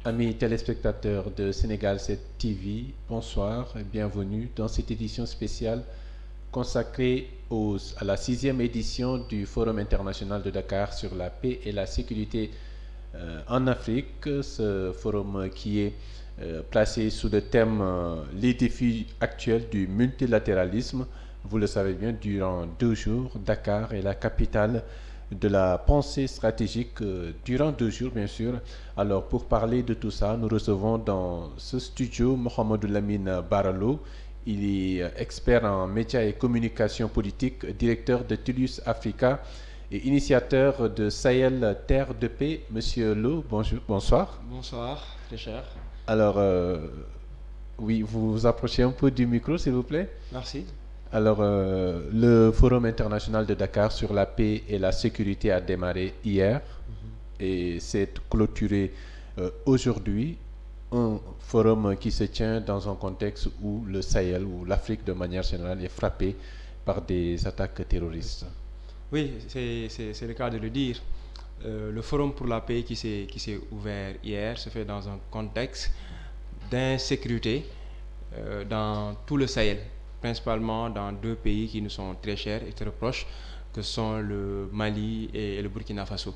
Amis téléspectateurs de Sénégal 7 TV, bonsoir et bienvenue dans cette édition spéciale consacrée à la sixième édition du Forum international de Dakar sur la paix et la sécurité en Afrique. Ce forum qui est placé sous le thème les défis actuels du multilatéralisme. Vous le savez bien, durant 2 jours, Dakar est la capitale de la pensée stratégique durant 2 jours, bien sûr. Alors, pour parler de tout ça, nous recevons dans ce studio Mohamedou Lamine Baralo. Il est expert en médias et communication politique, directeur de Tulus Africa et initiateur de Sahel Terre de Paix. Monsieur Lo, bonjour, bonsoir. Bonsoir, très cher. Alors, oui, vous vous approchez un peu du micro, s'il vous plaît. Merci. Alors, le Forum international de Dakar sur la paix et la sécurité a démarré hier et s'est clôturé aujourd'hui. Un forum qui se tient dans un contexte où le Sahel, ou l'Afrique de manière générale, est frappée par des attaques terroristes. Oui, c'est le cas de le dire. Le Forum pour la paix qui s'est ouvert hier se fait dans un contexte d'insécurité dans tout le Sahel, principalement dans 2 pays qui nous sont très chers et très proches, que sont le Mali et le Burkina Faso.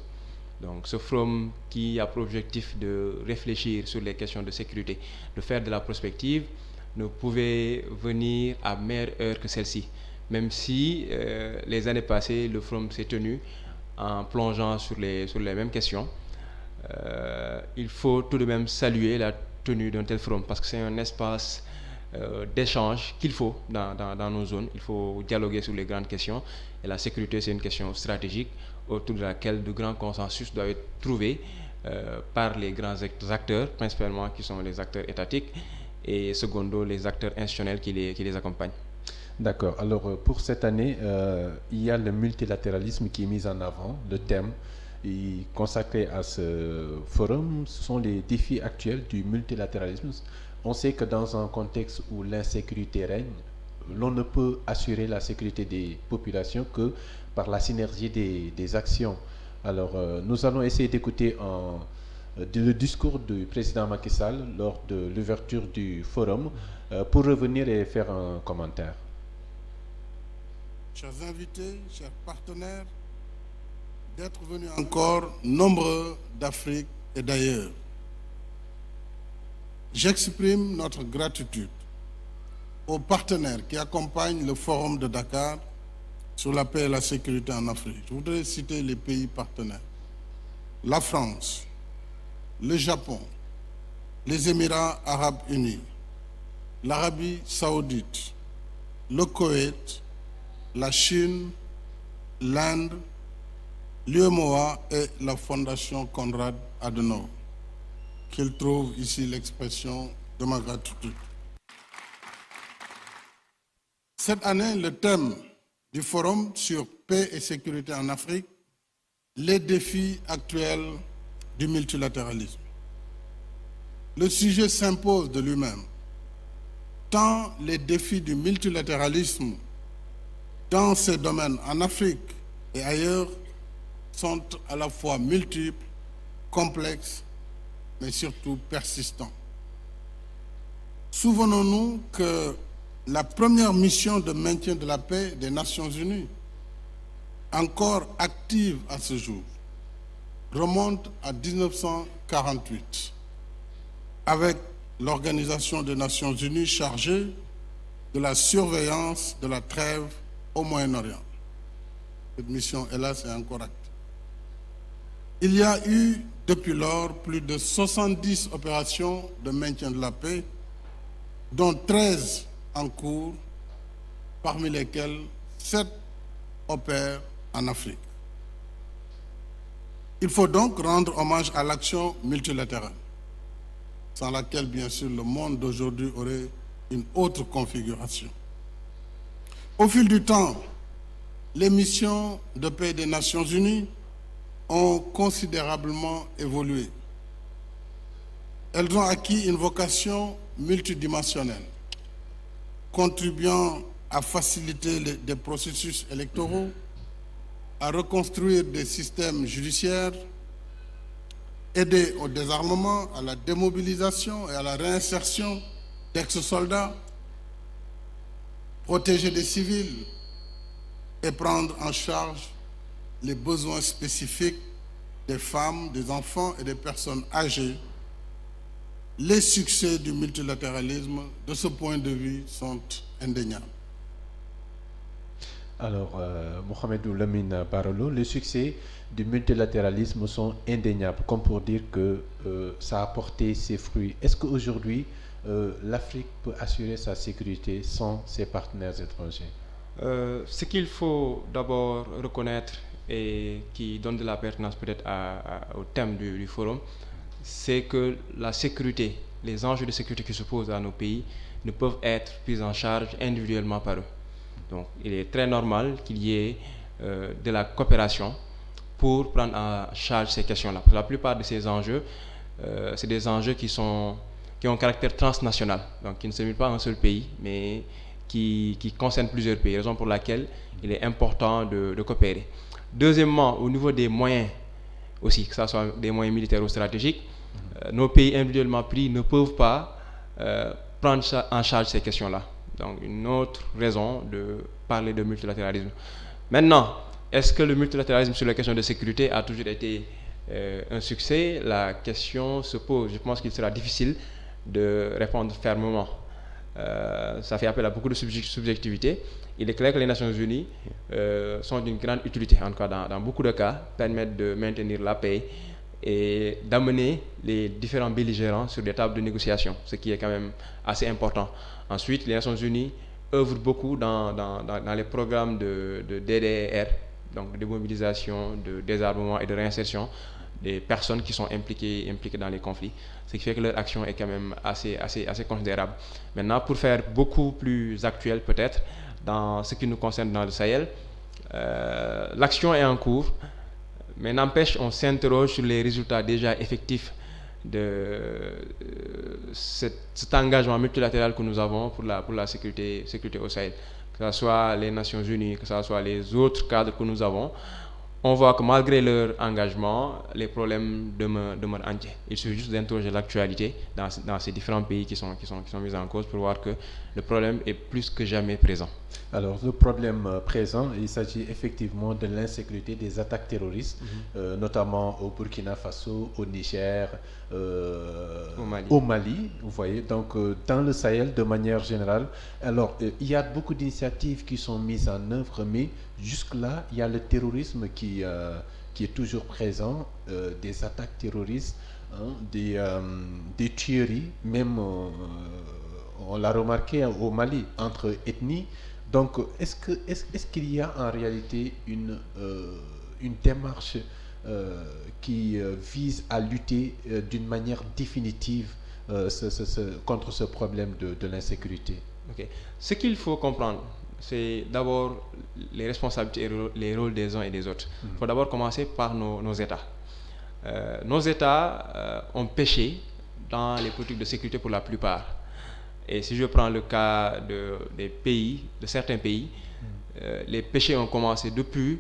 Donc ce forum qui a pour objectif de réfléchir sur les questions de sécurité, de faire de la prospective, ne pouvait venir à meilleure heure que celle-ci. Même si les années passées, le forum s'est tenu en plongeant sur les mêmes questions, il faut tout de même saluer la tenue d'un tel forum parce que c'est un espace d'échange qu'il faut dans nos zones. Il faut dialoguer sur les grandes questions et la sécurité, c'est une question stratégique autour de laquelle de grands consensus doivent être trouvés par les grands acteurs, principalement qui sont les acteurs étatiques et secondo les acteurs institutionnels qui les accompagnent. D'accord. Alors, pour cette année, il y a le multilatéralisme qui est mis en avant. Le thème consacré à ce forum, ce sont les défis actuels du multilatéralisme. On sait que dans un contexte où l'insécurité règne, l'on ne peut assurer la sécurité des populations que par la synergie des actions. Alors, nous allons essayer d'écouter le discours du président Macky Sall lors de l'ouverture du forum pour revenir et faire un commentaire. Chers invités, chers partenaires, d'être venus encore nombreux d'Afrique et d'ailleurs. J'exprime notre gratitude aux partenaires qui accompagnent le Forum de Dakar sur la paix et la sécurité en Afrique. Je voudrais citer les pays partenaires. La France, le Japon, les Émirats arabes unis, l'Arabie saoudite, le Koweït, la Chine, l'Inde, l'UEMOA et la Fondation Konrad Adenauer, qu'il trouve ici l'expression de ma gratitude. Cette année, le thème du Forum sur paix et sécurité en Afrique, les défis actuels du multilatéralisme. Le sujet s'impose de lui-même, tant les défis du multilatéralisme dans ces domaines en Afrique et ailleurs sont à la fois multiples, complexes, mais surtout persistants. Souvenons-nous que la première mission de maintien de la paix des Nations Unies, encore active à ce jour, remonte à 1948, avec l'Organisation des Nations Unies chargée de la surveillance de la trêve au Moyen-Orient. Cette mission, hélas, est encore active. Il y a eu, depuis lors, plus de 70 opérations de maintien de la paix, dont 13 en cours, parmi lesquelles 7 opèrent en Afrique. Il faut donc rendre hommage à l'action multilatérale, sans laquelle, bien sûr, le monde d'aujourd'hui aurait une autre configuration. Au fil du temps, les missions de paix des Nations Unies ont considérablement évolué. Elles ont acquis une vocation multidimensionnelle, contribuant à faciliter des processus électoraux, à reconstruire des systèmes judiciaires, aider au désarmement, à la démobilisation et à la réinsertion d'ex-soldats, protéger des civils et prendre en charge les besoins spécifiques des femmes, des enfants et des personnes âgées. Les succès du multilatéralisme, de ce point de vue, sont indéniables. Alors, Mohamedou Lamine Barolo, les succès du multilatéralisme sont indéniables, comme pour dire que ça a porté ses fruits. Est-ce qu'aujourd'hui, l'Afrique peut assurer sa sécurité sans ses partenaires étrangers? Ce qu'il faut d'abord reconnaître et qui donne de la pertinence peut-être au thème du forum, c'est que la sécurité, les enjeux de sécurité qui se posent à nos pays ne peuvent être pris en charge individuellement par eux. Donc il est très normal qu'il y ait de la coopération pour prendre en charge ces questions-là. Parce que la plupart de ces enjeux, c'est des enjeux qui ont un caractère transnational, donc qui ne se limitent pas à un seul pays, mais qui concernent plusieurs pays, raison pour laquelle il est important de coopérer. Deuxièmement, au niveau des moyens aussi, que ce soit des moyens militaires ou stratégiques, nos pays individuellement pris ne peuvent pas prendre en charge ces questions-là. Donc une autre raison de parler de multilatéralisme. Maintenant, est-ce que le multilatéralisme sur la question de sécurité a toujours été un succès? La question se pose. Je pense qu'il sera difficile de répondre fermement. Ça fait appel à beaucoup de subjectivité. Il est clair que les Nations Unies sont d'une grande utilité, en tout cas dans beaucoup de cas, permettent de maintenir la paix et d'amener les différents belligérants sur des tables de négociation, ce qui est quand même assez important. Ensuite, les Nations Unies œuvrent beaucoup dans les programmes de DDR, donc de démobilisation, de désarmement et de réinsertion des personnes qui sont impliquées dans les conflits, ce qui fait que leur action est quand même assez considérable. Maintenant, pour faire beaucoup plus actuel peut-être, dans ce qui nous concerne dans le Sahel, l'action est en cours, mais n'empêche, on s'interroge sur les résultats déjà effectifs de cet engagement multilatéral que nous avons pour la sécurité au Sahel, que ce soit les Nations Unies, que ce soit les autres cadres que nous avons. On voit que malgré leur engagement, les problèmes demeurent entiers. Il suffit juste d'interroger l'actualité dans ces différents pays qui sont mis en cause pour voir que le problème est plus que jamais présent. Alors, le problème présent, il s'agit effectivement de l'insécurité, des attaques terroristes, notamment au Burkina Faso, au Niger, au Mali, vous voyez, donc dans le Sahel de manière générale. Alors, il y a beaucoup d'initiatives qui sont mises en œuvre, mais jusque-là, il y a le terrorisme qui est toujours présent, des attaques terroristes, hein, des tueries, même, on l'a remarqué au Mali, entre ethnies. Donc, est-ce qu'il y a en réalité une démarche qui vise à lutter d'une manière définitive contre ce problème de l'insécurité? Okay. Ce qu'il faut comprendre, c'est d'abord les responsabilités et les rôles des uns et des autres. Il faut d'abord commencer par nos États. Nos États ont péché dans les politiques de sécurité pour la plupart. Et si je prends le cas de certains pays, les péchés ont commencé depuis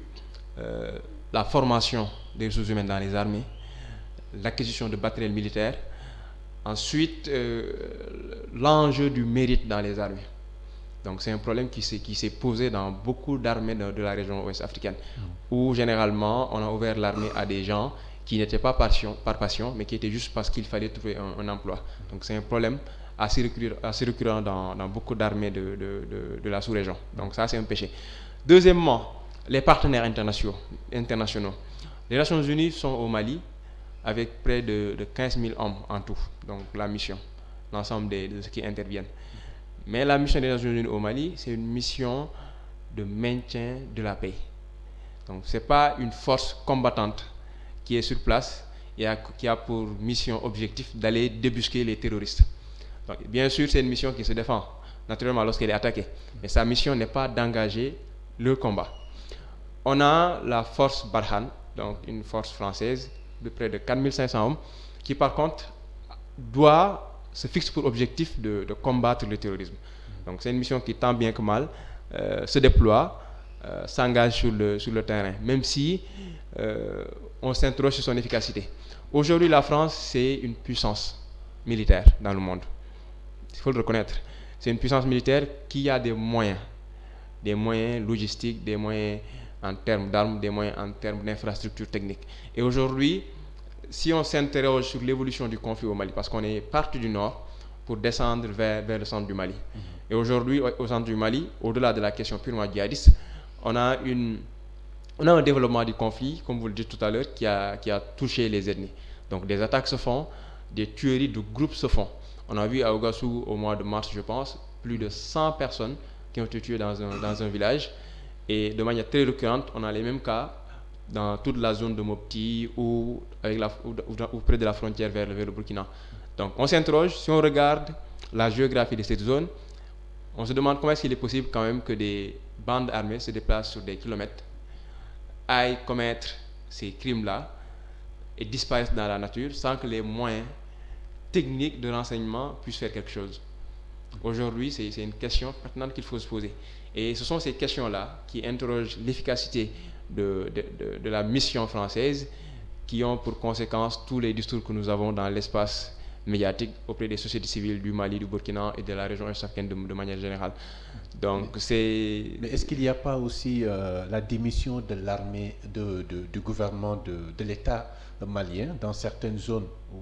la formation des ressources humaines dans les armées, l'acquisition de matériel militaire, ensuite l'enjeu du mérite dans les armées. Donc c'est un problème qui s'est posé dans beaucoup d'armées de la région ouest africaine, où généralement on a ouvert l'armée à des gens qui n'étaient pas par passion, mais qui étaient juste parce qu'il fallait trouver un emploi. Donc c'est un problème assez récurrent dans beaucoup d'armées de la sous-région. Donc ça, c'est un péché. Deuxièmement, les partenaires internationaux. Les Nations Unies sont au Mali avec près de 15 000 hommes en tout, donc la mission, l'ensemble de ceux qui interviennent. Mais la mission des Nations Unies au Mali, c'est une mission de maintien de la paix. Donc ce n'est pas une force combattante qui est sur place et qui a pour mission objectif d'aller débusquer les terroristes. Donc, bien sûr, c'est une mission qui se défend, naturellement, lorsqu'elle est attaquée. Mais sa mission n'est pas d'engager le combat. On a la force Barkhane, donc une force française de près de 4500 hommes, qui par contre se fixe pour objectif de combattre le terrorisme. Donc c'est une mission qui, tant bien que mal, se déploie, s'engage sur le terrain. Même si on s'interroge sur son efficacité. Aujourd'hui, la France, c'est une puissance militaire dans le monde. Il faut le reconnaître. C'est une puissance militaire qui a des moyens logistiques, des moyens en termes d'armes, des moyens en termes d'infrastructures techniques. Et aujourd'hui, si on s'interroge sur l'évolution du conflit au Mali, parce qu'on est parti du nord pour descendre vers le centre du Mali. Et aujourd'hui, au centre du Mali, au-delà de la question purement djihadiste, on a un développement du conflit, comme vous le dites tout à l'heure, qui a touché les ethnies. Donc des attaques se font, des tueries de groupes se font. On a vu à Ouagassou, au mois de mars, je pense, plus de 100 personnes qui ont été tuées dans un village. Et de manière très récurrente, on a les mêmes cas dans toute la zone de Mopti ou près de la frontière vers le Burkina. Donc on s'interroge, si on regarde la géographie de cette zone, on se demande comment est-ce qu'il est possible quand même que des bandes armées se déplacent sur des kilomètres, aillent commettre ces crimes-là et disparaissent dans la nature sans que les moyens techniques de renseignement puissent faire quelque chose. Aujourd'hui, c'est une question pertinente qu'il faut se poser. Et ce sont ces questions-là qui interrogent l'efficacité de la mission française, qui ont pour conséquence tous les discours que nous avons dans l'espace médiatique auprès des sociétés civiles du Mali, du Burkina et de la région est-africaine de manière générale. Donc Mais est-ce qu'il n'y a pas aussi la démission de l'armée, du gouvernement de l'État malien dans certaines zones où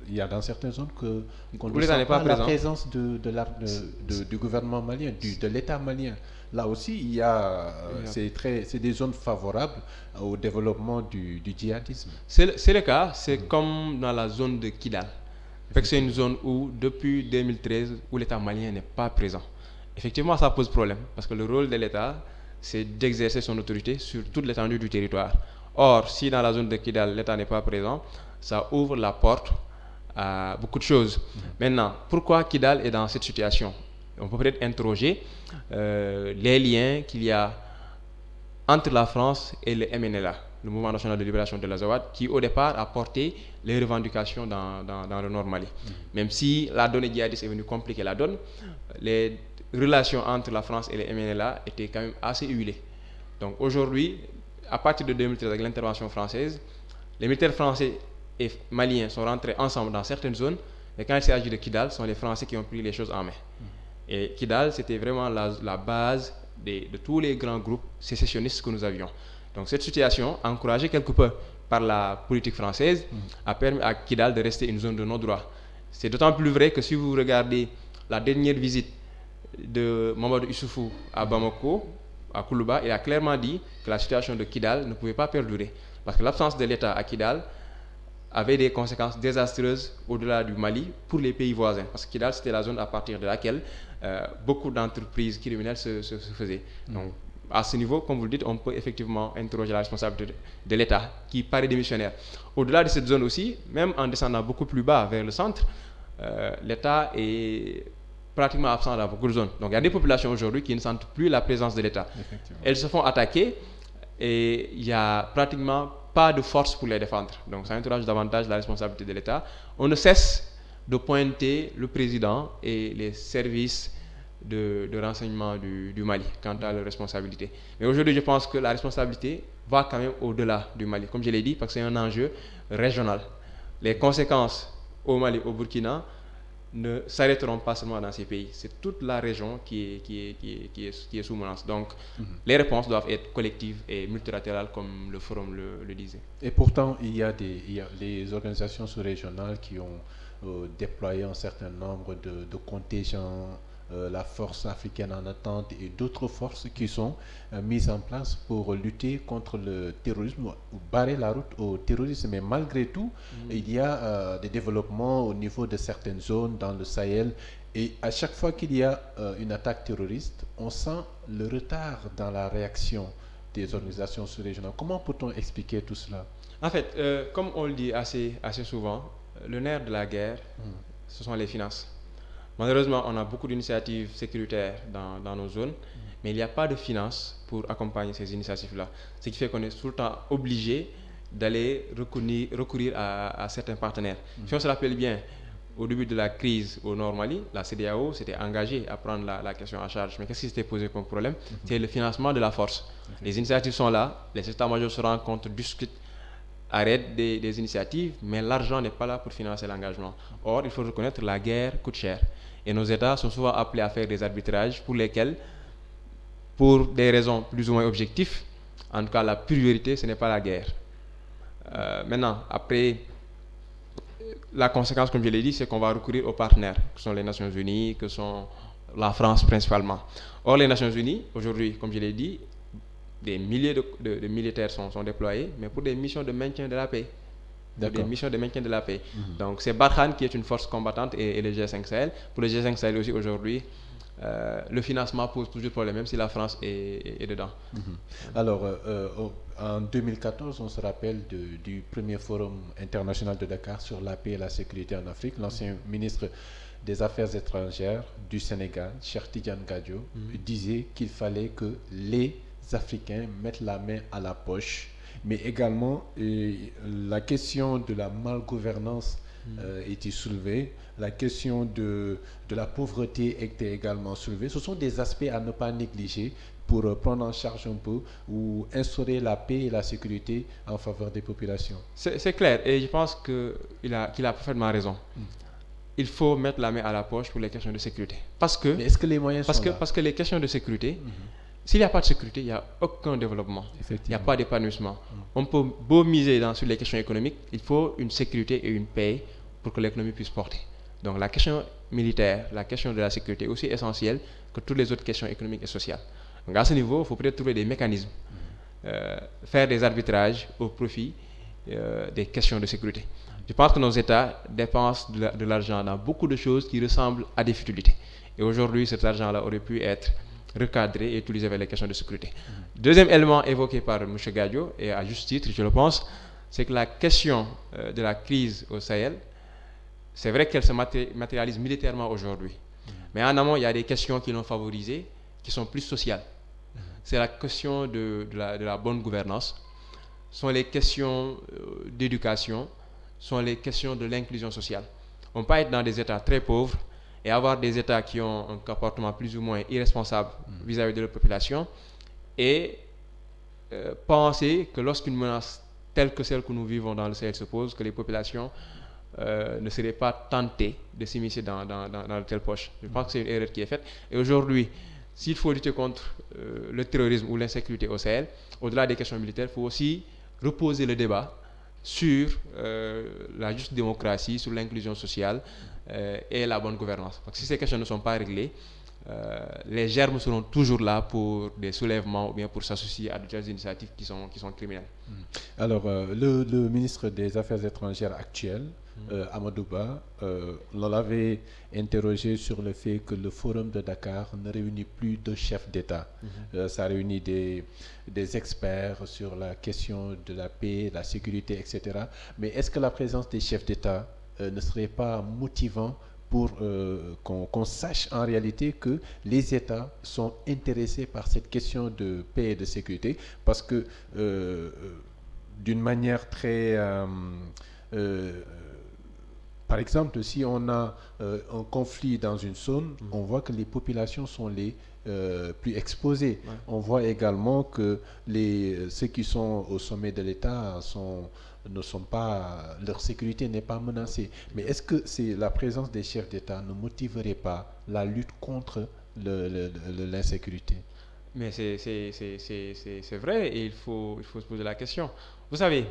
il y a dans certaines zones qu'on ne ressent pas la présence du gouvernement malien, de l'État malien. Là aussi, il y a, c'est des zones favorables au développement du djihadisme. C'est le cas, c'est comme dans la zone de Kidal. C'est une zone où, depuis 2013, où l'État malien n'est pas présent. Effectivement, ça pose problème, parce que le rôle de l'État, c'est d'exercer son autorité sur toute l'étendue du territoire. Or, si dans la zone de Kidal, l'État n'est pas présent, ça ouvre la porte à beaucoup de choses. Maintenant, pourquoi Kidal est dans cette situation? On peut peut-être interroger les liens qu'il y a entre la France et le MNLA, le Mouvement national de libération de l'Azawad, qui au départ a porté les revendications dans le Nord Mali. Même si la donne djihadiste est venue compliquer la donne, les relations entre la France et le MNLA étaient quand même assez huilées. Donc aujourd'hui, à partir de 2013, avec l'intervention française, les militaires français et maliens sont rentrés ensemble dans certaines zones, mais quand il s'agit de Kidal, ce sont les Français qui ont pris les choses en main. Et Kidal, c'était vraiment la base de tous les grands groupes sécessionnistes que nous avions. Donc cette situation, encouragée quelque peu par la politique française, a permis à Kidal de rester une zone de non-droit. C'est d'autant plus vrai que si vous regardez la dernière visite de Mamadou Issoufou à Bamako, à Koulouba, il a clairement dit que la situation de Kidal ne pouvait pas perdurer. Parce que l'absence de l'État à Kidal avait des conséquences désastreuses au-delà du Mali pour les pays voisins. Parce que Kidal, c'était la zone à partir de laquelle beaucoup d'entreprises criminelles se faisaient. Donc, à ce niveau, comme vous le dites, on peut effectivement interroger la responsabilité de l'État qui paraît démissionnaire. Au-delà de cette zone aussi, même en descendant beaucoup plus bas vers le centre, l'État est pratiquement absent dans beaucoup de zones. Donc il y a des populations aujourd'hui qui ne sentent plus la présence de l'État. Elles se font attaquer et il n'y a pratiquement pas de force pour les défendre. Donc ça interroge davantage la responsabilité de l'État. On ne cesse de pointer le président et les services de renseignement du Mali quant à leurs responsabilités. Mais aujourd'hui, je pense que la responsabilité va quand même au-delà du Mali, comme je l'ai dit, parce que c'est un enjeu régional. Les conséquences au Mali, au Burkina, ne s'arrêteront pas seulement dans ces pays. C'est toute la région qui est sous menace. Donc, les réponses doivent être collectives et multilatérales, comme le forum le disait. Et pourtant, il y a les organisations sous-régionales qui ont déployé un certain nombre de contingents, la force africaine en attente et d'autres forces qui sont mises en place pour lutter contre le terrorisme, ou barrer la route au terrorisme. Mais malgré tout, il y a des développements au niveau de certaines zones dans le Sahel. Et à chaque fois qu'il y a une attaque terroriste, on sent le retard dans la réaction des organisations sous-régionales. Comment peut-on expliquer tout cela? En fait, comme on le dit assez souvent, le nerf de la guerre, ce sont les finances. Malheureusement, on a beaucoup d'initiatives sécuritaires dans nos zones, mais il n'y a pas de finances pour accompagner ces initiatives-là. Ce qui fait qu'on est tout le temps obligé d'aller recourir à certains partenaires. Si on se rappelle bien, au début de la crise au Nord Mali, la CEDEAO s'était engagée à prendre la question en charge. Mais qu'est-ce qui s'était posé comme problème? C'est le financement de la force. Les initiatives sont là, les états-majors se rencontrent, discutent arrête des initiatives, mais l'argent n'est pas là pour financer l'engagement. Or, il faut reconnaître la guerre coûte cher. Et nos États sont souvent appelés à faire des arbitrages pour lesquels, pour des raisons plus ou moins objectives, en tout cas la priorité, ce n'est pas la guerre. Maintenant, après, la conséquence, comme je l'ai dit, c'est qu'on va recourir aux partenaires, que sont les Nations Unies, que sont la France principalement. Or, les Nations Unies, aujourd'hui, comme je l'ai dit, des milliers de militaires sont déployés, mais pour des missions de maintien de la paix. Des missions de maintien de la paix. Donc c'est Barkhane qui est une force combattante et le G5 Sahel. Pour le G5 Sahel aussi aujourd'hui, le financement pose toujours problème, même si la France est dedans. Alors, en 2014, on se rappelle du premier forum international de Dakar sur la paix et la sécurité en Afrique. L'ancien ministre des Affaires étrangères du Sénégal, Cheikh Tidiane Gadio, disait qu'il fallait que les Africains mettent la main à la poche. Mais également, la question de la malgouvernance était soulevée, la question de la pauvreté était également soulevée. Ce sont des aspects à ne pas négliger pour prendre en charge un peu ou instaurer la paix et la sécurité en faveur des populations. C'est clair, et je pense qu'il a parfaitement raison. Il faut mettre la main à la poche pour les questions de sécurité. Mais est-ce que les moyens sont là? Parce que les questions de sécurité... S'il n'y a pas de sécurité, il n'y a aucun développement. Il n'y a pas d'épanouissement. On peut beau miser sur les questions économiques, il faut une sécurité et une paix pour que l'économie puisse porter. Donc la question militaire, la question de la sécurité est aussi essentielle que toutes les autres questions économiques et sociales. Donc à ce niveau, il faut peut-être trouver des mécanismes, faire des arbitrages au profit des questions de sécurité. Je pense que nos États dépensent de l'argent dans beaucoup de choses qui ressemblent à des futilités. Et aujourd'hui, cet argent-là aurait pu être recadré et utilisé avec les questions de sécurité. Deuxième élément évoqué par M. Gadio, et à juste titre, je le pense, c'est que la question de la crise au Sahel, c'est vrai qu'elle se matérialise militairement aujourd'hui. Mais en amont, il y a des questions qui l'ont favorisée, qui sont plus sociales. C'est la question de la bonne gouvernance, sont les questions d'éducation, sont les questions de l'inclusion sociale. On peut être dans des États très pauvres et avoir des États qui ont un comportement plus ou moins irresponsable vis-à-vis de la population et penser que lorsqu'une menace telle que celle que nous vivons dans le Sahel se pose, que les populations ne seraient pas tentées de s'immiscer dans de telles poches. Je pense que c'est une erreur qui est faite. Et aujourd'hui, s'il faut lutter contre le terrorisme ou l'insécurité au Sahel, au-delà des questions militaires, il faut aussi reposer le débat sur la juste démocratie, sur l'inclusion sociale et la bonne gouvernance. Parce que si ces questions ne sont pas réglées, les germes seront toujours là pour des soulèvements ou bien pour s'associer à de telles initiatives qui sont criminelles. Alors, le ministre des Affaires étrangères actuel, Amadou Ba, on l'avait interrogé sur le fait que le forum de Dakar ne réunit plus de chefs d'État. Ça réunit des experts sur la question de la paix, la sécurité, etc. Mais est-ce que la présence des chefs d'État ne serait pas motivant pour qu'on sache en réalité que les États sont intéressés par cette question de paix et de sécurité? Parce que d'une manière très... par exemple, si on a un conflit dans une zone, on voit que les populations sont les plus exposées. Ouais. On voit également que ceux qui sont au sommet de l'État leur sécurité n'est pas menacée. Mais est-ce que la présence des chefs d'État ne motiverait pas la lutte contre l'insécurité? Mais c'est vrai et il faut se poser la question. Vous savez,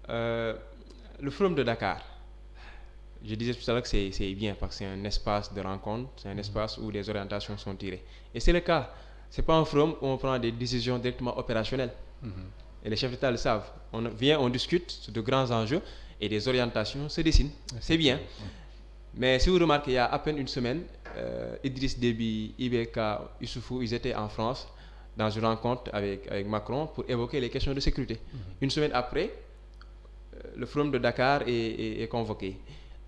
le forum de Dakar, je disais tout à l'heure que c'est bien parce que c'est un espace de rencontre, c'est un espace où des orientations sont tirées. Et c'est le cas. Ce n'est pas un forum où on prend des décisions directement opérationnelles. Et les chefs d'État le savent. On vient, on discute de grands enjeux et des orientations se dessinent. C'est bien. Mais si vous remarquez, il y a à peine une semaine, Idriss Déby, IBK, Issoufou, ils étaient en France dans une rencontre avec Macron pour évoquer les questions de sécurité. Une semaine après, le forum de Dakar est convoqué.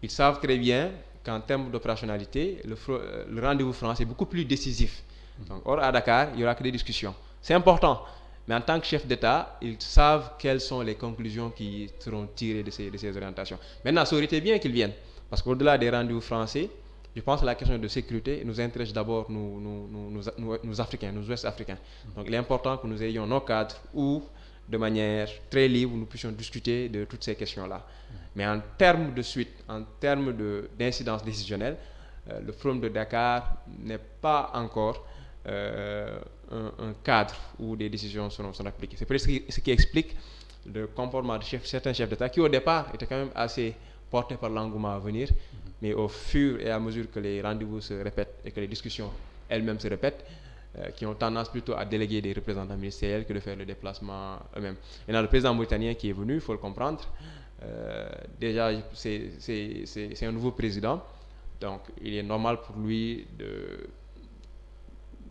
Ils savent très bien qu'en termes d'opérationnalité, le rendez-vous français est beaucoup plus décisif. Donc, or, à Dakar, il n'y aura que des discussions. C'est important. Mais en tant que chef d'État, ils savent quelles sont les conclusions qui seront tirées de ces orientations. Maintenant, ça aurait été bien qu'ils viennent. Parce qu'au-delà des rendez-vous français, je pense que la question de sécurité nous intéresse d'abord, nous Africains, nous Ouest-Africains. Donc, il est important que nous ayons nos cadres ou de manière très libre, nous puissions discuter de toutes ces questions-là. Mais en termes de suite, en termes d'incidence décisionnelle, le Forum de Dakar n'est pas encore un cadre où des décisions sont appliquées. C'est peut-être ce qui explique le comportement de certains chefs d'État qui au départ étaient quand même assez portés par l'engouement à venir, mais au fur et à mesure que les rendez-vous se répètent et que les discussions elles-mêmes se répètent, qui ont tendance plutôt à déléguer des représentants ministériels que de faire le déplacement eux-mêmes. Et dans le président mauritanien qui est venu, il faut le comprendre, déjà c'est un nouveau président, donc il est normal pour lui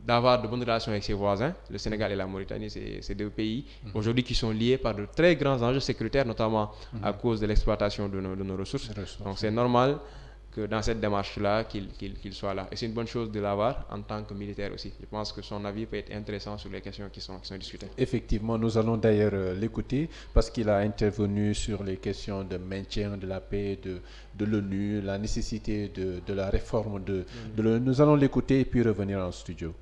d'avoir de bonnes relations avec ses voisins. Le Sénégal et la Mauritanie, c'est deux pays aujourd'hui qui sont liés par de très grands enjeux sécuritaires, notamment à cause de l'exploitation de nos ressources. Donc c'est normal que dans cette démarche-là, qu'il soit là. Et c'est une bonne chose de l'avoir en tant que militaire aussi. Je pense que son avis peut être intéressant sur les questions qui sont discutées. Effectivement, nous allons d'ailleurs l'écouter parce qu'il a intervenu sur les questions de maintien de la paix de l'ONU, la nécessité de la réforme de l'ONU. Nous allons l'écouter et puis revenir en studio.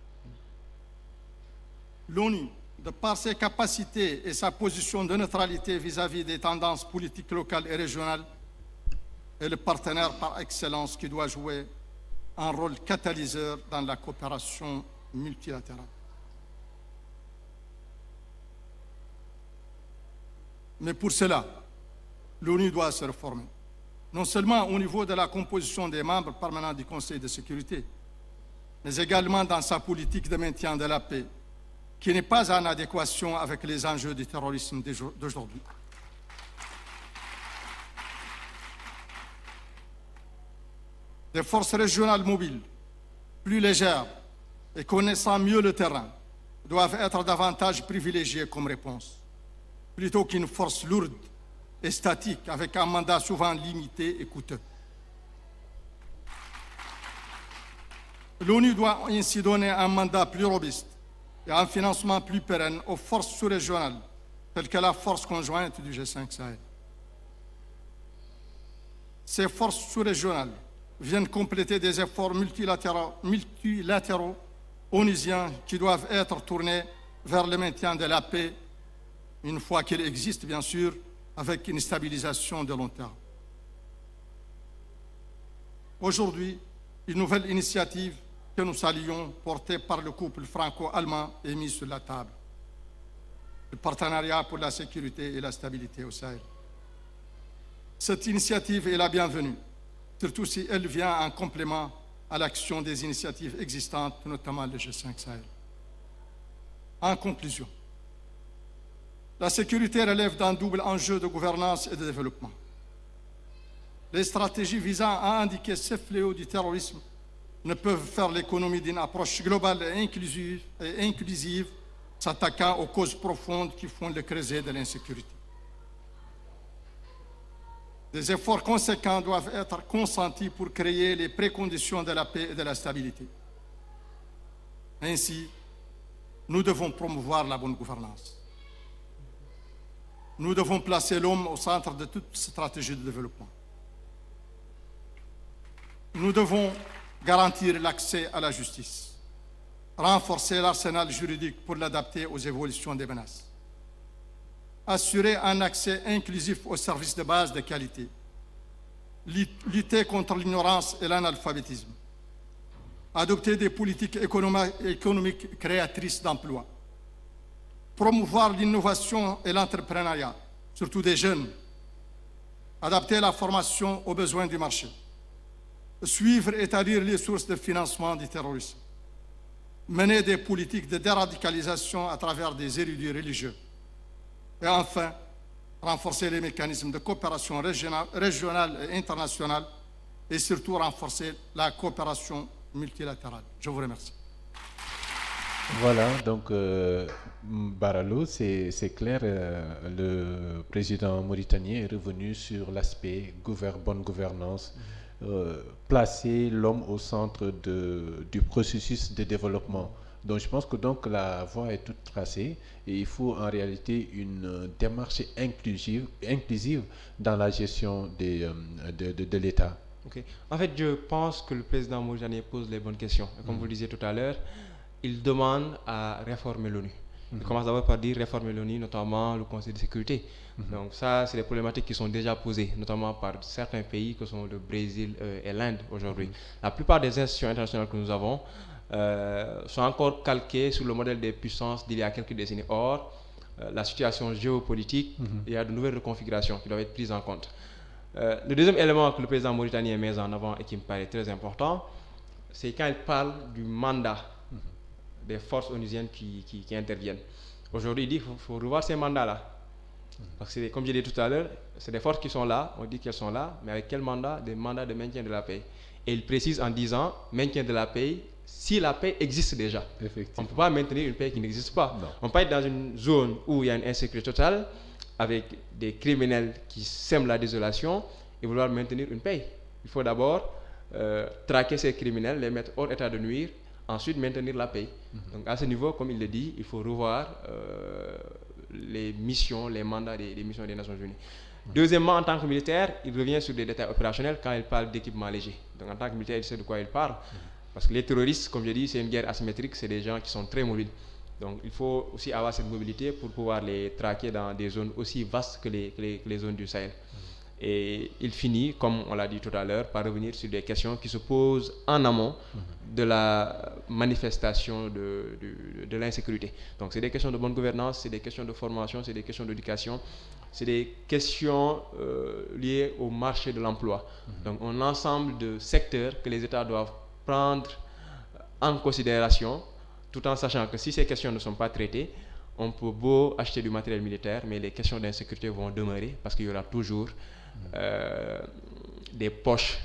L'ONU, de par ses capacités et sa position de neutralité vis-à-vis des tendances politiques locales et régionales, est le partenaire par excellence qui doit jouer un rôle catalyseur dans la coopération multilatérale. Mais pour cela, l'ONU doit se réformer, non seulement au niveau de la composition des membres permanents du Conseil de sécurité, mais également dans sa politique de maintien de la paix, qui n'est pas en adéquation avec les enjeux du terrorisme d'aujourd'hui. Des forces régionales mobiles, plus légères et connaissant mieux le terrain, doivent être davantage privilégiées comme réponse, plutôt qu'une force lourde et statique avec un mandat souvent limité et coûteux. L'ONU doit ainsi donner un mandat plus robuste et un financement plus pérenne aux forces sous-régionales, telles que la force conjointe du G5 Sahel. Ces forces sous-régionales viennent compléter des efforts multilatéraux onusiens qui doivent être tournés vers le maintien de la paix, une fois qu'il existe, bien sûr, avec une stabilisation de long terme. Aujourd'hui, une nouvelle initiative que nous saluons, portée par le couple franco-allemand, est mise sur la table. Le partenariat pour la sécurité et la stabilité au Sahel. Cette initiative est la bienvenue, surtout si elle vient en complément à l'action des initiatives existantes, notamment le G5 Sahel. En conclusion, la sécurité relève d'un double enjeu de gouvernance et de développement. Les stratégies visant à indiquer ces fléaux du terrorisme ne peuvent faire l'économie d'une approche globale et inclusive, s'attaquant aux causes profondes qui font le creuset de l'insécurité. Des efforts conséquents doivent être consentis pour créer les préconditions de la paix et de la stabilité. Ainsi, nous devons promouvoir la bonne gouvernance. Nous devons placer l'homme au centre de toute stratégie de développement. Nous devons garantir l'accès à la justice, renforcer l'arsenal juridique pour l'adapter aux évolutions des menaces, assurer un accès inclusif aux services de base de qualité, lutter contre l'ignorance et l'analphabétisme, adopter des politiques économiques créatrices d'emplois, promouvoir l'innovation et l'entrepreneuriat, surtout des jeunes, adapter la formation aux besoins du marché, suivre et établir les sources de financement du terrorisme, mener des politiques de déradicalisation à travers des érudits religieux, et enfin, renforcer les mécanismes de coopération régionale et internationale et surtout renforcer la coopération multilatérale. Je vous remercie. Voilà, donc Barallo, c'est clair, le président mauritanien est revenu sur l'aspect bonne gouvernance, placer l'homme au centre du processus de développement. Donc je pense que donc la voie est toute tracée et il faut en réalité une démarche inclusive dans la gestion de l'État. Okay. En fait, je pense que le président mauritanien pose les bonnes questions. Et comme vous le disiez tout à l'heure, il demande à réformer l'ONU. Il commence d'abord par dire réformer l'ONU, notamment le Conseil de sécurité. Donc ça, c'est des problématiques qui sont déjà posées, notamment par certains pays que sont le Brésil et l'Inde aujourd'hui. La plupart des institutions internationales que nous avons sont encore calquées sur le modèle des puissances d'il y a quelques décennies. Or, la situation géopolitique, il y a de nouvelles reconfigurations qui doivent être prises en compte. Le deuxième élément que le président mauritanien met en avant et qui me paraît très important, c'est quand il parle du mandat des forces onusiennes qui interviennent. Aujourd'hui, il dit qu'il faut revoir ces mandats-là. Parce que, comme je l'ai dit tout à l'heure, c'est des forces qui sont là, on dit qu'elles sont là, mais avec quel mandat? Des mandats de maintien de la paix. Et il précise en disant maintien de la paix si la paix existe déjà. On ne peut pas maintenir une paix qui n'existe pas. Non. On peut être dans une zone où il y a une insécurité totale, avec des criminels qui sèment la désolation, et vouloir maintenir une paix. Il faut d'abord traquer ces criminels, les mettre hors état de nuire, ensuite maintenir la paix. Donc à ce niveau, comme il le dit, il faut revoir les missions, les mandats des missions des Nations Unies. Deuxièmement, en tant que militaire, il revient sur des détails opérationnels quand il parle d'équipement léger. Donc en tant que militaire, il sait de quoi il parle. Parce que les terroristes, comme je dis, c'est une guerre asymétrique, c'est des gens qui sont très mobiles. Donc il faut aussi avoir cette mobilité pour pouvoir les traquer dans des zones aussi vastes que les zones du Sahel. Et il finit, comme on l'a dit tout à l'heure, par revenir sur des questions qui se posent en amont de la manifestation de l'insécurité. Donc c'est des questions de bonne gouvernance, c'est des questions de formation, c'est des questions d'éducation, c'est des questions liées au marché de l'emploi. Donc un ensemble de secteurs que les États doivent prendre en considération, tout en sachant que si ces questions ne sont pas traitées, on peut beau acheter du matériel militaire, mais les questions d'insécurité vont demeurer parce qu'il y aura toujours des poches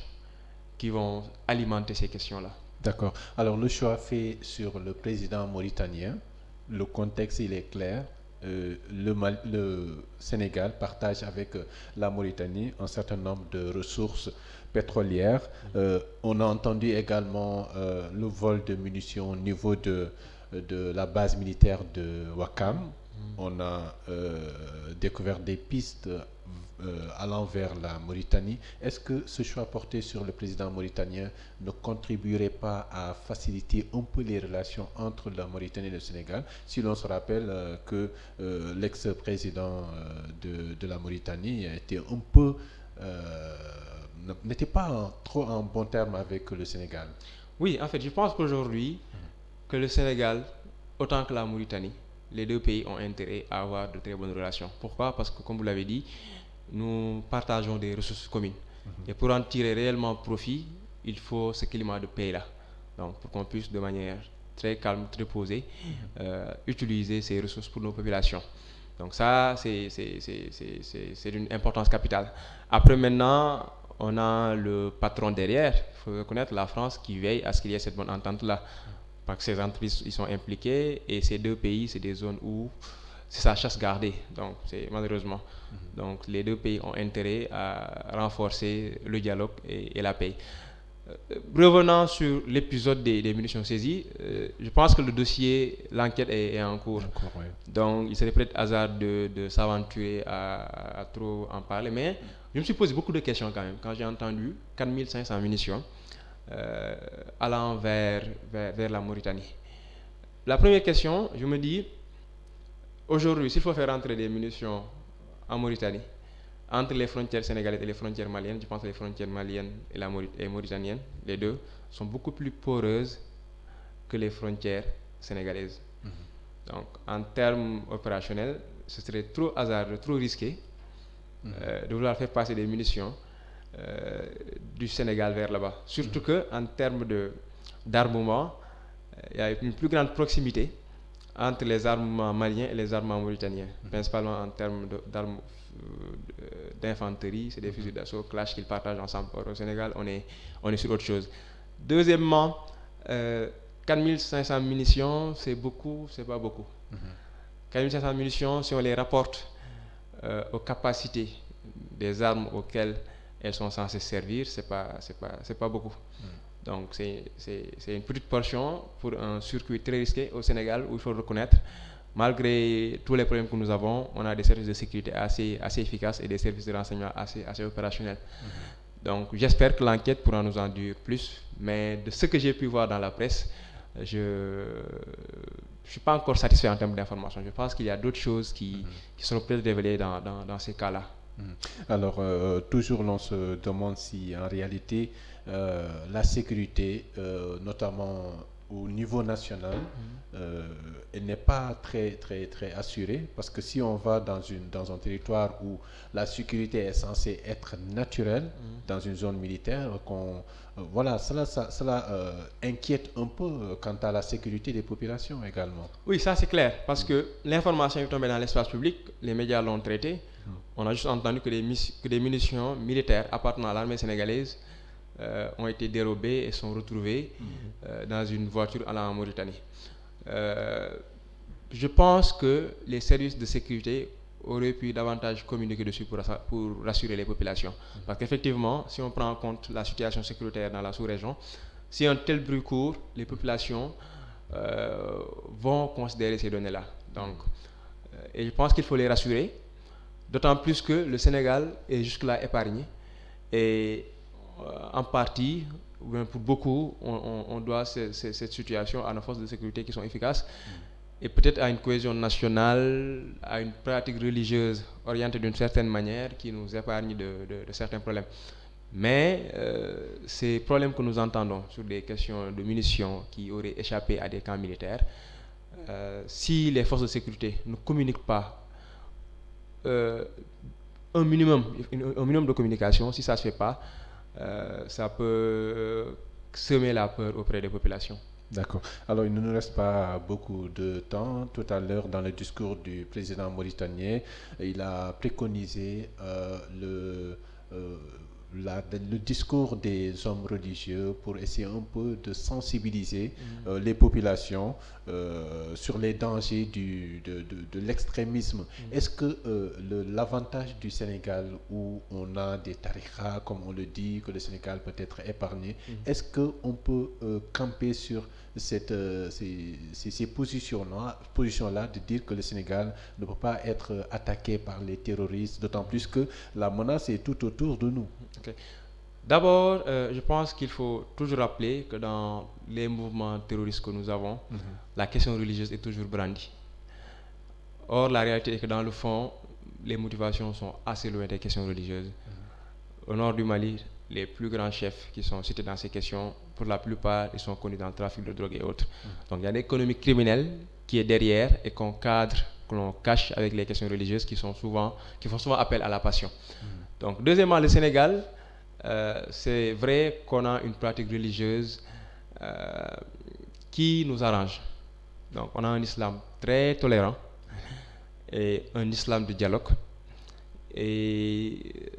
qui vont alimenter ces questions-là. D'accord. Alors le choix fait sur le président mauritanien, le contexte il est clair. Le Sénégal partage avec la Mauritanie un certain nombre de ressources pétrolières. On a entendu également le vol de munitions au niveau de la base militaire de Ouakam. On a découvert des pistes allant vers la Mauritanie. Est-ce que ce choix porté sur le président mauritanien ne contribuerait pas à faciliter un peu les relations entre la Mauritanie et le Sénégal? Si l'on se rappelle que l'ex-président de la Mauritanie était un peu n'était pas trop en bon terme avec le Sénégal. Oui, en fait, je pense qu'aujourd'hui, que le Sénégal, autant que la Mauritanie, les deux pays ont intérêt à avoir de très bonnes relations. Pourquoi? Parce que, comme vous l'avez dit, nous partageons des ressources communes. Et pour en tirer réellement profit, il faut ce climat de paix-là. Donc, pour qu'on puisse, de manière très calme, très posée, utiliser ces ressources pour nos populations. Donc ça, c'est d'une importance capitale. Après, maintenant, on a le patron derrière, il faut reconnaître la France qui veille à ce qu'il y ait cette bonne entente-là. Parce que ces entreprises ils sont impliquées et ces deux pays, c'est des zones où c'est sa chasse gardée. Donc, c'est malheureusement. Donc, les deux pays ont intérêt à renforcer le dialogue et la paix. Revenant sur l'épisode des munitions saisies, je pense que le dossier, l'enquête est en cours. Oui. Donc, il serait peut-être hasard de s'aventurer à trop en parler. Mais je me suis posé beaucoup de questions quand même. Quand j'ai entendu 4500 munitions allant vers la Mauritanie. La première question, je me dis, aujourd'hui, s'il faut faire entrer des munitions en Mauritanie, entre les frontières sénégalaises et les frontières maliennes, je pense que les frontières maliennes et mauritaniennes, les deux, sont beaucoup plus poreuses que les frontières sénégalaises. Donc, en termes opérationnels, ce serait trop hasardeux, trop risqué de vouloir faire passer des munitions du Sénégal vers là-bas. Surtout qu'en termes d'armement, il y a une plus grande proximité entre les armements maliens et les armements mauritaniens, principalement en termes d'infanterie, c'est des fusils d'assaut clash qu'ils partagent ensemble. Or, au Sénégal, on est sur autre chose. Deuxièmement, 4500 munitions, c'est beaucoup, c'est pas beaucoup. 4500 munitions, si on les rapporte aux capacités des armes auxquelles elles sont censées servir, c'est pas beaucoup. Donc c'est une petite portion pour un circuit très risqué au Sénégal où il faut le reconnaître, malgré tous les problèmes que nous avons, on a des services de sécurité assez efficaces et des services de renseignement assez opérationnels. Donc j'espère que l'enquête pourra nous en dire plus, mais de ce que j'ai pu voir dans la presse, je je suis pas encore satisfait en termes d'information. Je pense qu'il y a d'autres choses qui seront peut-être révélées dans ces cas-là. Alors, toujours l'on se demande si en réalité la sécurité, notamment au niveau national, elle n'est pas très assurée, parce que si on va dans un territoire où la sécurité est censée être naturelle, dans une zone militaire, voilà, cela inquiète un peu quant à la sécurité des populations également. Oui, ça c'est clair, parce que l'information est tombée dans l'espace public, les médias l'ont traité. On a juste entendu que des munitions militaires appartenant à l'armée sénégalaise ont été dérobées et sont retrouvées dans une voiture allant en Mauritanie. Je pense que les services de sécurité auraient pu davantage communiquer dessus pour rassurer les populations. Parce qu'effectivement, si on prend en compte la situation sécuritaire dans la sous-région, si un tel bruit court, les populations vont considérer ces données-là. Donc, et je pense qu'il faut les rassurer, d'autant plus que le Sénégal est jusque-là épargné. Et en partie, ou bien pour beaucoup, on doit cette situation à nos forces de sécurité qui sont efficaces. Et peut-être à une cohésion nationale, à une pratique religieuse orientée d'une certaine manière qui nous épargne de certains problèmes. Mais ces problèmes que nous entendons sur des questions de munitions qui auraient échappé à des camps militaires, si les forces de sécurité ne communiquent pas un minimum de communication, si ça ne se fait pas, ça peut semer la peur auprès des populations. D'accord. Alors, il ne nous reste pas beaucoup de temps. Tout à l'heure, dans le discours du président mauritanien, il a préconisé le discours des hommes religieux pour essayer un peu de sensibiliser les populations sur les dangers de l'extrémisme. Est-ce que l'avantage du Sénégal, où on a des tariqas, comme on le dit, que le Sénégal peut être épargné, est-ce qu'on peut camper sur ces positions-là de dire que le Sénégal ne peut pas être attaqué par les terroristes, d'autant plus que la menace est tout autour de nous? Okay. D'abord, je pense qu'il faut toujours rappeler que dans les mouvements terroristes que nous avons, la question religieuse est toujours brandie. Or, la réalité est que dans le fond, les motivations sont assez loin des questions religieuses. Au nord du Mali, les plus grands chefs qui sont cités dans ces questions, pour la plupart, ils sont connus dans le trafic de drogue et autres. Donc, il y a une économie criminelle qui est derrière et qu'on cadre, que l'on cache avec les questions religieuses qui font souvent appel à la passion. Donc, deuxièmement, le Sénégal, c'est vrai qu'on a une pratique religieuse qui nous arrange. Donc, on a un islam très tolérant et un islam de dialogue. Et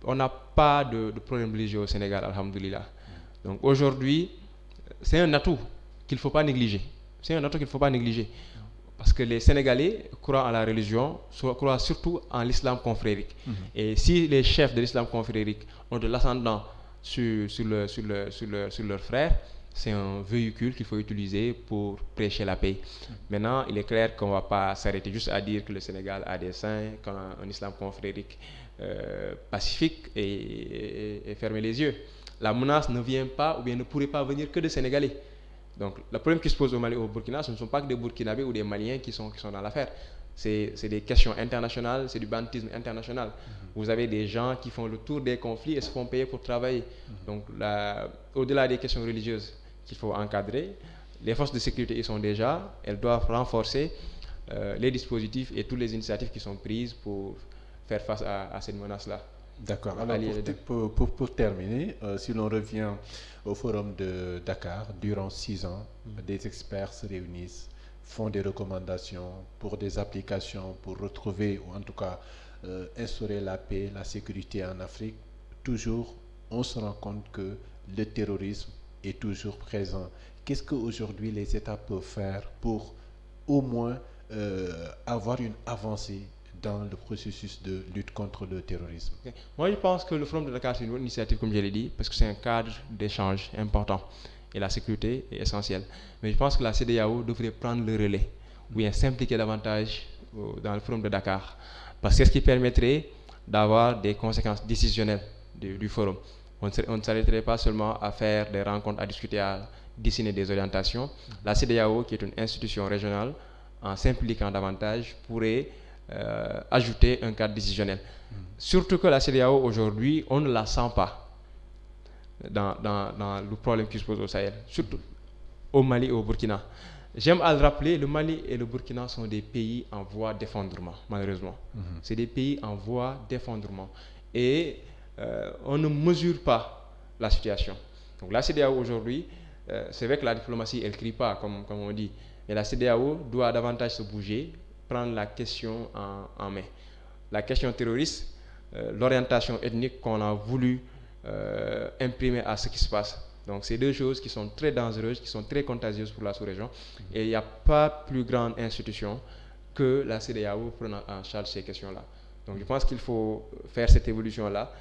on n'a pas de problème religieux au Sénégal, alhamdoulilah. Donc, aujourd'hui, c'est un atout qu'il ne faut pas négliger. Parce que les Sénégalais croient en la religion, croient surtout en l'islam confrérique. Et si les chefs de l'islam confrérique ont de l'ascendant sur leurs frères, c'est un véhicule qu'il faut utiliser pour prêcher la paix. Maintenant, il est clair qu'on ne va pas s'arrêter juste à dire que le Sénégal a des saints, qu'on a un islam confrérique pacifique et fermer les yeux. La menace ne vient pas ou bien ne pourrait pas venir que de Sénégalais. Donc, le problème qui se pose au Mali et au Burkina, ce ne sont pas que des Burkinabés ou des Maliens qui sont dans l'affaire. C'est des questions internationales, c'est du banditisme international. Vous avez des gens qui font le tour des conflits et se font payer pour travailler. Donc, au-delà des questions religieuses qu'il faut encadrer, les forces de sécurité y sont déjà, elles doivent renforcer les dispositifs et toutes les initiatives qui sont prises pour faire face à cette menace-là. D'accord. Alors, pour terminer, si l'on revient au forum de Dakar, durant 6 ans, des experts se réunissent, font des recommandations pour des applications, pour retrouver, ou en tout cas instaurer la paix, la sécurité en Afrique. Toujours, on se rend compte que le terrorisme est toujours présent. Qu'est-ce qu'aujourd'hui les États peuvent faire pour au moins avoir une avancée dans le processus de lutte contre le terrorisme? Okay. Moi, je pense que le Forum de Dakar, c'est une bonne initiative, comme je l'ai dit, parce que c'est un cadre d'échange important. Et la sécurité est essentielle. Mais je pense que la CEDEAO devrait prendre le relais, ou bien s'impliquer davantage dans le Forum de Dakar. Parce que c'est ce qui permettrait d'avoir des conséquences décisionnelles du Forum. On ne s'arrêterait pas seulement à faire des rencontres, à discuter, à dessiner des orientations. La CEDEAO, qui est une institution régionale, en s'impliquant davantage, pourrait ajouter un cadre décisionnel. Surtout que la CEDEAO, aujourd'hui, on ne la sent pas dans le problème qui se pose au Sahel, surtout au Mali et au Burkina. J'aime à le rappeler, le Mali et le Burkina sont des pays en voie d'effondrement, malheureusement. C'est des pays en voie d'effondrement. Et on ne mesure pas la situation. Donc la CEDEAO aujourd'hui, c'est vrai que la diplomatie, elle ne crie pas, comme on dit, mais la CEDEAO doit davantage se bouger, prendre la question en main. La question terroriste, l'orientation ethnique qu'on a voulu imprimer à ce qui se passe. Donc c'est deux choses qui sont très dangereuses, qui sont très contagieuses pour la sous-région. Et il n'y a pas plus grande institution que la CEDEAO prenant en charge ces questions-là. Donc je pense qu'il faut faire cette évolution-là,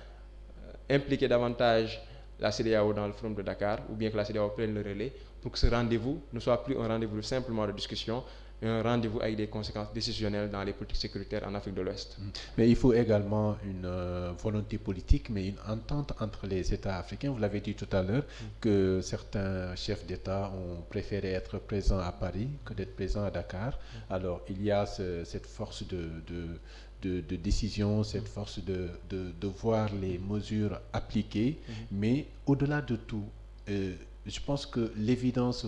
impliquer davantage la CEDEAO dans le forum de Dakar, ou bien que la CEDEAO prenne le relais pour que ce rendez-vous ne soit plus un rendez-vous simplement de discussion, mais un rendez-vous avec des conséquences décisionnelles dans les politiques sécuritaires en Afrique de l'Ouest. Mais il faut également une volonté politique, mais une entente entre les États africains. Vous l'avez dit tout à l'heure, que certains chefs d'État ont préféré être présents à Paris que d'être présents à Dakar. Alors, il y a cette force de décision, cette force de voir les mesures appliquées, mais au-delà de tout, je pense que l'évidence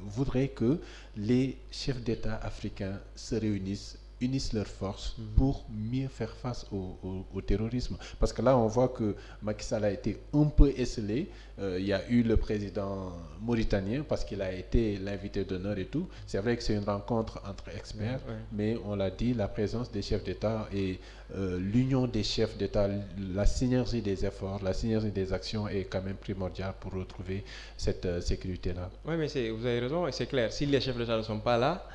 voudrait que les chefs d'État africains se réunissent, unissent leurs forces pour mieux faire face au terrorisme. Parce que là, on voit que Macky Sall a été un peu esselé. Il y a eu le président mauritanien parce qu'il a été l'invité d'honneur et tout. C'est vrai que c'est une rencontre entre experts, mais on l'a dit, la présence des chefs d'État et l'union des chefs d'État, la synergie des efforts, la synergie des actions est quand même primordiale pour retrouver cette sécurité-là. Oui, mais vous avez raison, et c'est clair. Si les chefs d'État ne sont pas là,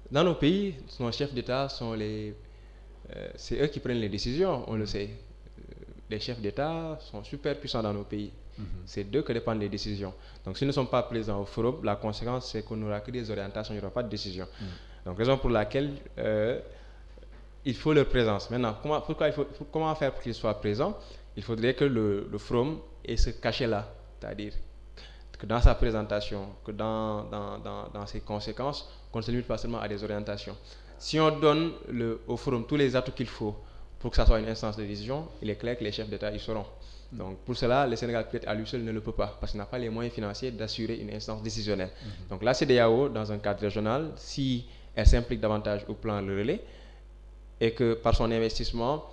dans nos pays, nos chefs d'État sont c'est eux qui prennent les décisions, on le sait. Les chefs d'État sont super puissants dans nos pays. C'est d'eux que dépendent les décisions. Donc s'ils ne sont pas présents au forum, la conséquence c'est qu'on n'aura que des orientations, il n'y aura pas de décision. Donc raison pour laquelle il faut leur présence. Maintenant, comment faire pour qu'ils soient présents? Il faudrait que le forum ait ce cachet-là, c'est-à-dire que dans sa présentation, que dans ses conséquences, qu'on ne se limite pas seulement à des orientations. Si on donne au forum tous les atouts qu'il faut pour que ça soit une instance de décision, il est clair que les chefs d'État y seront. Donc pour cela, le Sénégal peut-être à lui seul ne le peut pas, parce qu'il n'a pas les moyens financiers d'assurer une instance décisionnelle. Donc la CEDEAO, dans un cadre régional, si elle s'implique davantage au plan le relais, et que par son investissement,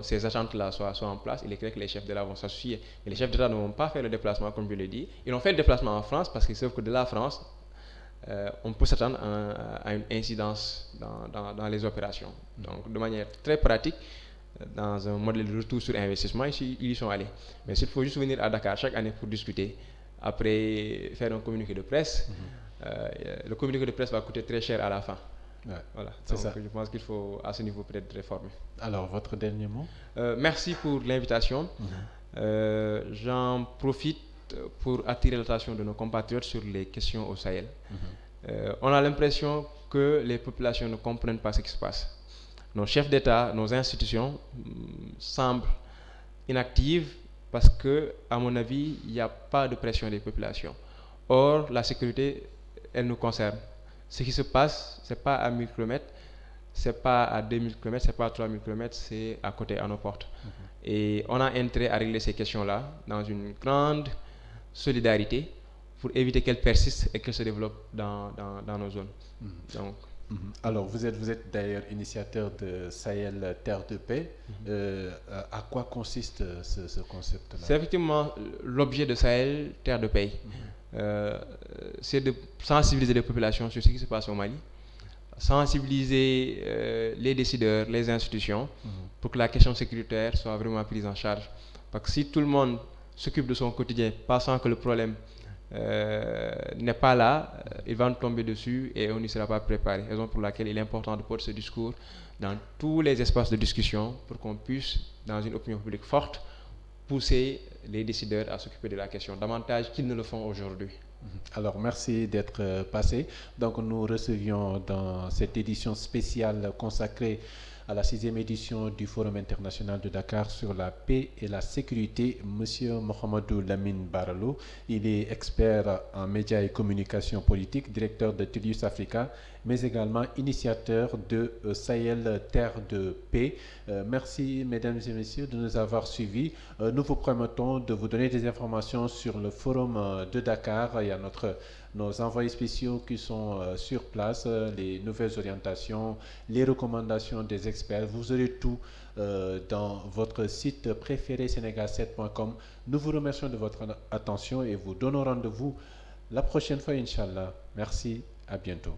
ces agents-là soient en place, il est clair que les chefs d'État vont s'associer. Mais les chefs d'État ne vont pas faire le déplacement, comme je l'ai dit. Ils ont fait le déplacement en France parce qu'ils savent que de la France, on peut s'attendre à une incidence dans les opérations. Donc de manière très pratique, dans un modèle de retour sur investissement, ils y sont allés. Mais s'il faut juste venir à Dakar chaque année pour discuter, après faire un communiqué de presse, le communiqué de presse va coûter très cher à la fin. Ouais, voilà, c'est donc ça. Je pense qu'il faut à ce niveau peut-être réformer. Alors, votre dernier mot? Merci pour l'invitation. J'en profite pour attirer l'attention de nos compatriotes sur les questions au Sahel. On a l'impression que les populations ne comprennent pas ce qui se passe. Nos chefs d'État, nos institutions semblent inactives parce que, à mon avis, il n'y a pas de pression des populations. Or, la sécurité, elle nous concerne. Ce qui se passe, ce n'est pas à 1000 km, ce n'est pas à 2000 km, ce n'est pas à 3000 km, c'est à côté, à nos portes. Et on a intérêt à régler ces questions-là dans une grande solidarité pour éviter qu'elles persistent et qu'elles se développent dans nos zones. Donc, alors, vous êtes d'ailleurs initiateur de Sahel Terre de Paix. À quoi consiste ce concept-là? C'est effectivement l'objet de Sahel Terre de Paix. C'est de sensibiliser les populations sur ce qui se passe au Mali, sensibiliser les décideurs, les institutions, pour que la question sécuritaire soit vraiment prise en charge. Parce que si tout le monde s'occupe de son quotidien, pensant que le problème n'est pas là, il va nous tomber dessus et on n'y sera pas préparé. Raison pour laquelle il est important de porter ce discours dans tous les espaces de discussion pour qu'on puisse, dans une opinion publique forte, pousser les décideurs à s'occuper de la question davantage qu'ils ne le font aujourd'hui. Alors, merci d'être passé. Donc, nous recevions dans cette édition spéciale consacrée à la 6e édition du Forum international de Dakar sur la paix et la sécurité, Monsieur Mohamedou Lamine Bara Lo. Il est expert en médias et communication politique, directeur de Telius Africa, mais également initiateur de Sahel Terre de Paix. Merci, mesdames et messieurs, de nous avoir suivis. Nous vous promettons de vous donner des informations sur le Forum de Dakar. Il y a nos envoyés spéciaux qui sont sur place, les nouvelles orientations, les recommandations des experts. Vous aurez tout dans votre site préféré sénégal7.com. Nous vous remercions de votre attention et vous donnons rendez-vous la prochaine fois, Inch'Allah. Merci, à bientôt.